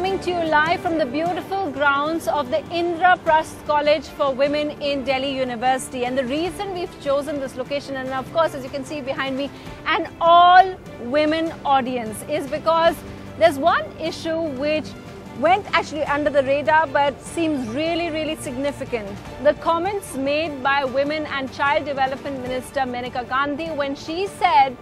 coming to you live from the beautiful grounds of the Indraprasth College for Women in Delhi University. And the reason we've chosen this location, and of course, as you can see behind me, an all-women audience, is because there's one issue which went actually under the radar but seems really significant. The comments made by Women and Child Development Minister Maneka Gandhi when she said,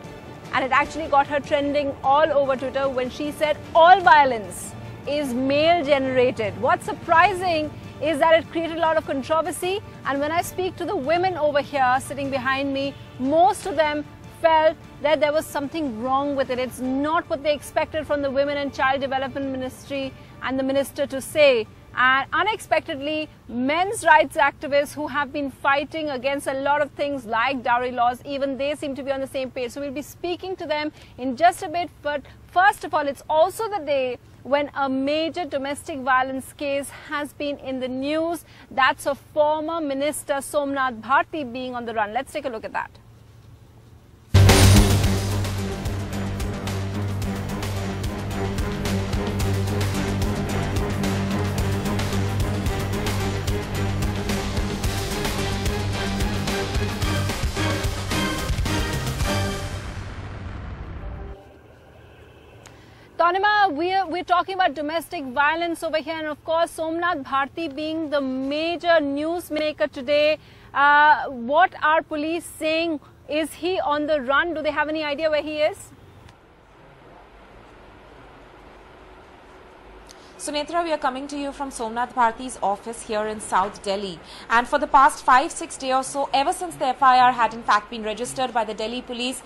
and it actually got her trending all over Twitter, when she said all violence is male generated. What's surprising is that it created a lot of controversy, and when I speak to the women over here sitting behind me, most of them felt that there was something wrong with it. It's not what they expected from the Women and Child Development Ministry and the minister to say. And unexpectedly, men's rights activists who have been fighting against a lot of things like dowry laws, even they seem to be on the same page. So we'll be speaking to them in just a bit. But first of all, it's also the day when a major domestic violence case has been in the news. That's of former Minister Somnath Bharti being on the run. Let's take a look at that. Tanima, we're talking about domestic violence over here, and of course Somnath Bharti being the major newsmaker today. What are police saying? Is he on the run? Do they have any idea where he is? Sunetra, we are coming to you from Somnath Bharti's office here in South Delhi. And for the past 5-6 days or so, ever since the FIR had in fact been registered by the Delhi police,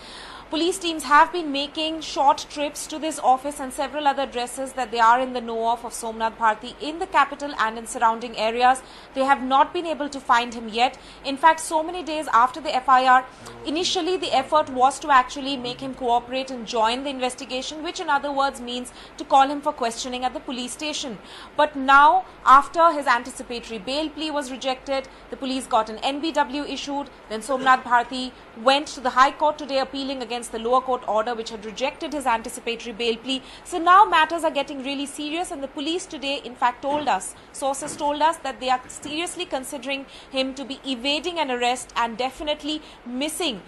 police teams have been making short trips to this office and several other addresses that they are in the know of Somnath Bharti in the capital and in surrounding areas. They have not been able to find him yet. In fact, so many days after the FIR, initially the effort was to actually make him cooperate and join the investigation, which in other words means to call him for questioning at the police station. But now, after his anticipatory bail plea was rejected, the police got an NBW issued, then Somnath Bharti went to the High Court today appealing against the lower court order which had rejected his anticipatory bail plea. So now matters are getting really serious, and the police today in fact told us, sources told us, that they are seriously considering him to be evading an arrest and definitely missing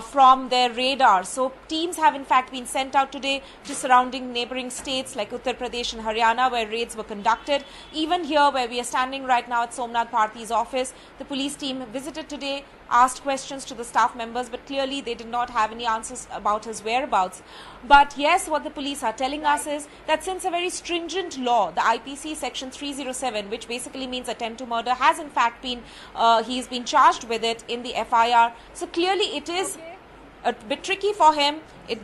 from their radar. So teams have in fact been sent out today to surrounding neighboring states like Uttar Pradesh and Haryana, where raids were conducted. Even here where we are standing right now at Somnath Bharti's office, the police team visited today, asked questions to the staff members, but clearly they did not have any answers about his whereabouts. But yes, what the police are telling us is that since a very stringent law, the IPC section 307, which basically means attempt to murder, has in fact been, he's been charged with it in the FIR. So clearly it is a bit tricky for him.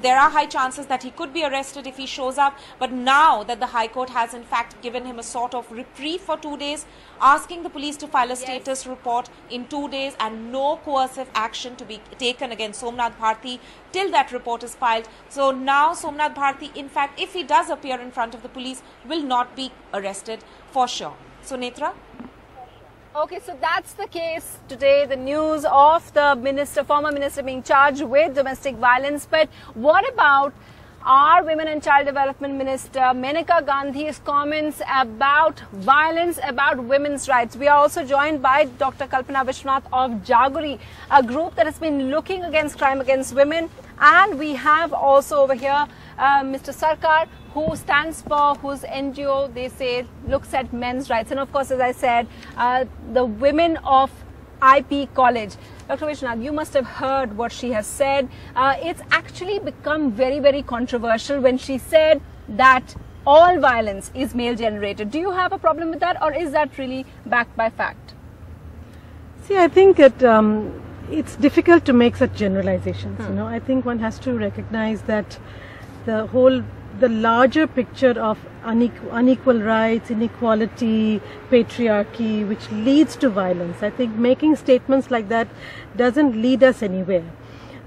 There are high chances that he could be arrested if he shows up. But now that the High Court has in fact given him a sort of reprieve for 2 days, asking the police to file a status report in 2 days and no coercive action to be taken against Somnath Bharti till that report is filed. So now Somnath Bharti, in fact, if he does appear in front of the police, will not be arrested for sure. So Netra? Okay, so that's the case today, the news of the minister, former minister being charged with domestic violence. But what about our Women and Child Development Minister Maneka Gandhi's comments about violence, about women's rights? We are also joined by Dr. Kalpana Vishwanath of Jaguri, a group that has been looking against crime against women. And we have also over here Mr. Sarkar, who stands for, whose NGO, they say, looks at men's rights. And of course, as I said, the women of IP College. Dr. Vishwanath, you must have heard what she has said. It's actually become very controversial when she said that all violence is male generated. Do you have a problem with that, or is that really backed by fact? See, I think it's difficult to make such generalizations. You know, I think one has to recognize that the larger picture of unequal rights, inequality, patriarchy, which leads to violence. I think making statements like that doesn't lead us anywhere.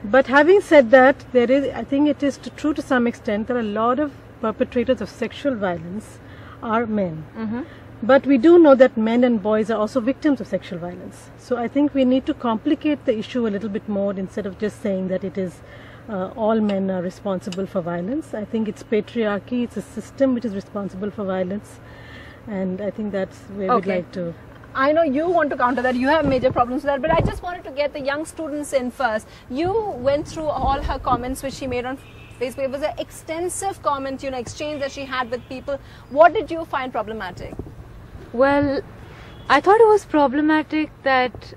But having said that, I think it is true to some extent that a lot of perpetrators of sexual violence are men. But we do know that men and boys are also victims of sexual violence. So I think we need to complicate the issue a little bit more instead of just saying that it is all men are responsible for violence. I think it's patriarchy, it's a system which is responsible for violence, and I think that's where we'd like to... I know you want to counter that, you have major problems with that, but I just wanted to get the young students in first. You went through all her comments which she made on Facebook. It was an extensive comment, exchange that she had with people. What did you find problematic? Well, I thought it was problematic that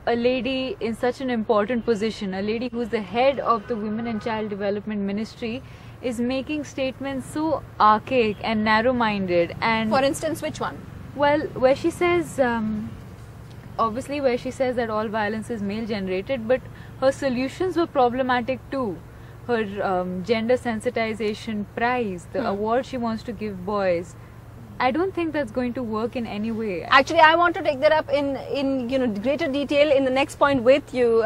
a lady in such an important position, a lady who's the head of the Women and Child Development Ministry, is making statements so archaic and narrow-minded. And for instance, which one? Well, where she says, obviously where she says that all violence is male-generated, but her solutions were problematic too. Her gender sensitization prize, the award she wants to give boys, I don't think that's going to work in any way. Actually, I want to take that up in greater detail in the next point with you.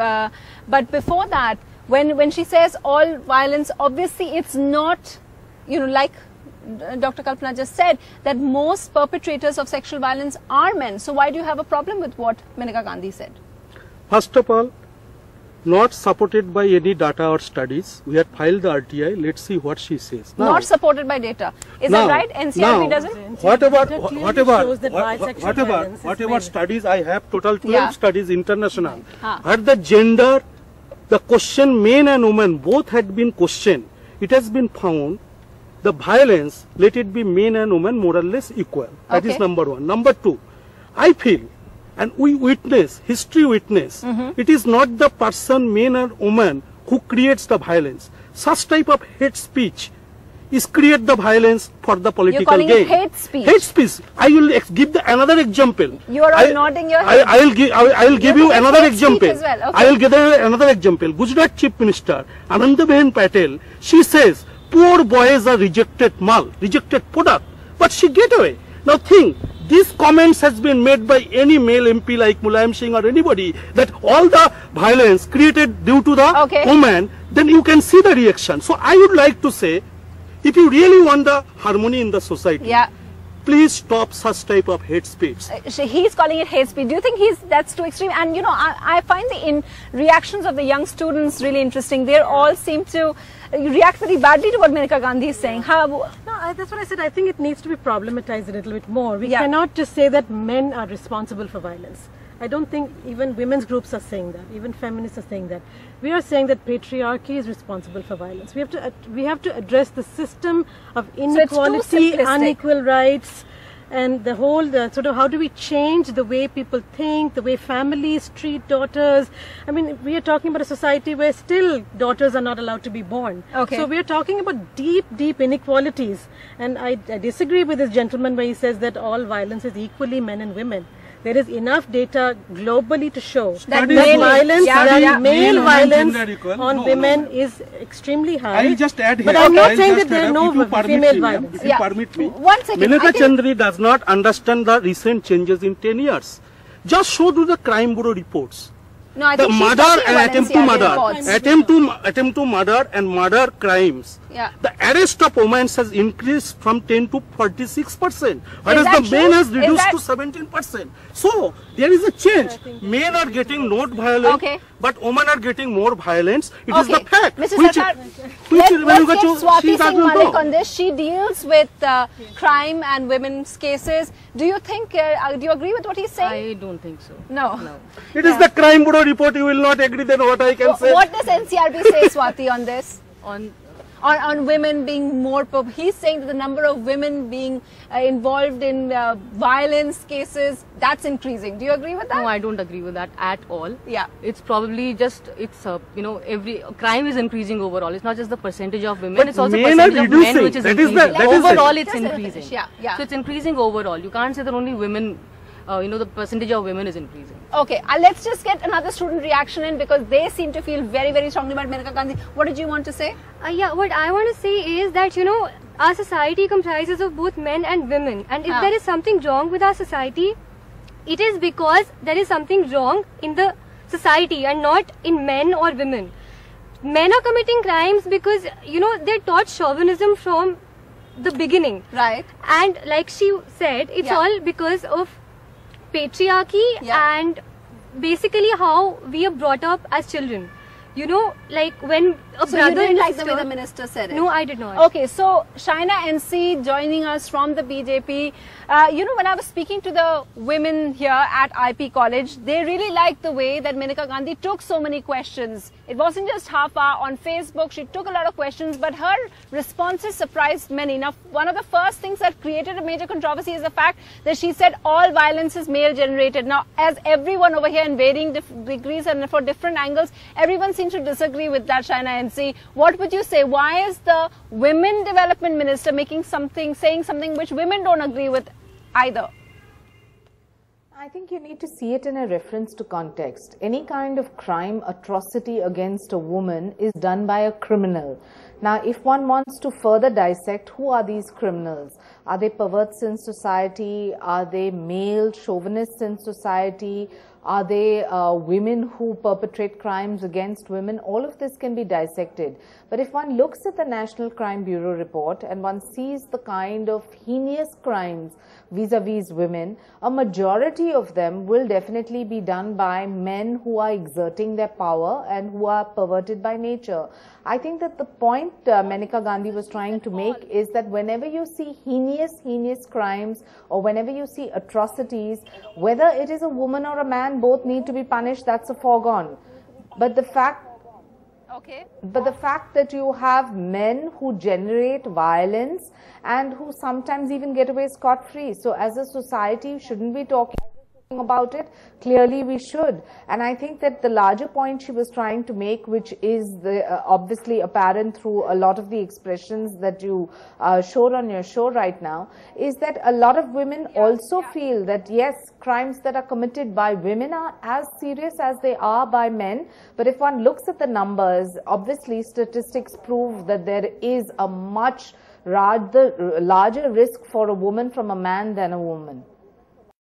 But before that, when she says all violence, obviously it's not, like Dr. Kalpana just said, that most perpetrators of sexual violence are men. So why do you have a problem with what Maneka Gandhi said? First of all, not supported by any data or studies. We had filed the RTI. Let's see what she says. Now, not supported by data. Is that right? NCRB doesn't? Whatever studies I have, total 12 studies international. At the gender, the question men and women both had been questioned. It has been found the violence, let it be men and women more or less equal. That is number one. Number two, I feel, and we witness, history witness, it is not the person, man or woman, who creates the violence. Such type of hate speech is create the violence for the political gain. You're calling it hate speech? Hate speech. I will give another example. You are all nodding your head. I will give you another example. Well. Okay. I will give another example. Gujarat Chief Minister, Anandaben Patel, she says, poor boys are rejected mal, rejected product, but she get away. Now think, these comments has been made by any male MP like Mulayam Singh or anybody, that all the violence created due to the woman, then you can see the reaction. So I would like to say, if you really want the harmony in the society, please stop such type of hate speech. He's calling it hate speech. Do you think that's too extreme? And I find the reactions of the young students really interesting. They all seem to react very badly to what Maneka Gandhi is saying. No, that's what I said. I think it needs to be problematized a little bit more. We cannot just say that men are responsible for violence. I don't think even women's groups are saying that. Even feminists are saying that. We are saying that patriarchy is responsible for violence. We have to address the system of inequality, unequal rights, and the whole sort of how do we change the way people think, the way families treat daughters. I mean, we are talking about a society where still daughters are not allowed to be born. So we are talking about deep, deep inequalities. And I disagree with this gentleman where he says that all violence is equally men and women. There is enough data globally to show that male violence on women is extremely high. I'll just add here. But I'm not saying that there is no female violence. If you permit me, one second. Maneka Chandri does not understand the recent changes in 10 years. Just show to the Crime Bureau reports. No, I the think murder and attempt to murder and murder crimes. The arrest of women has increased from 10 to 46%, whereas the men has reduced to 17%. So there is a change. Men are getting not violent, but women are getting more violence. It is the fact. Mr. Sarkar, let's get Swati Singh Malik on this. She deals with crime and women's cases. Do you think? Do you agree with what he's saying? I don't think so. No. It is the Crime Bureau report. You will not agree. Then what I can say? What does NCRB say, Swati, on this? On women being more, he's saying that the number of women being involved in violence cases, that's increasing. Do you agree with that? No, I don't agree with that at all. Yeah. It's probably just, every crime is increasing overall. It's not just the percentage of women, it's also percentage of men which is increasing. Overall it's increasing. So it's increasing overall. You can't say that only women, the percentage of women is increasing. Okay, let's just get another student reaction in because they seem to feel very, very strongly about Maneka Gandhi. What did you want to say? What I want to say is that, our society comprises of both men and women. And if there is something wrong with our society, it is because there is something wrong in the society and not in men or women. Men are committing crimes because, they're taught chauvinism from the beginning. Right. And like she said, it's all because of patriarchy and basically how we are brought up as children. Like when So you didn't like the way the minister said it? No, I did not. Okay, so Shaina NC joining us from the BJP. You know, when I was speaking to the women here at IP College, they really liked the way that Maneka Gandhi took so many questions. It wasn't just half hour on Facebook. She took a lot of questions, but her responses surprised many. Now, one of the first things that created a major controversy is the fact that she said all violence is male generated. Now, as everyone over here in varying degrees and for different angles, everyone seems to disagree with that, Shaina NC. What would you say? Why is the Women Development Minister saying something which women don't agree with either? I think you need to see it in a reference to context. Any kind of crime, atrocity against a woman is done by a criminal. Now, if one wants to further dissect, who are these criminals? Are they perverts in society? Are they male chauvinists in society? Are they women who perpetrate crimes against women? All of this can be dissected. But if one looks at the National Crime Bureau report and one sees the kind of heinous crimes vis-a-vis women, a majority of them will definitely be done by men who are exerting their power and who are perverted by nature. I think that the point Maneka Gandhi was trying to make is that whenever you see heinous crimes or whenever you see atrocities, whether it is a woman or a man, both need to be punished. That's a foregone. But the fact that you have men who generate violence and who sometimes even get away scot-free. So as a society, shouldn't we talk about it? Clearly we should. And I think that the larger point she was trying to make, which is obviously apparent through a lot of the expressions that you showed on your show right now, is that a lot of women also feel that yes, crimes that are committed by women are as serious as they are by men. But if one looks at the numbers, obviously statistics prove that there is a much larger risk for a woman from a man than a woman.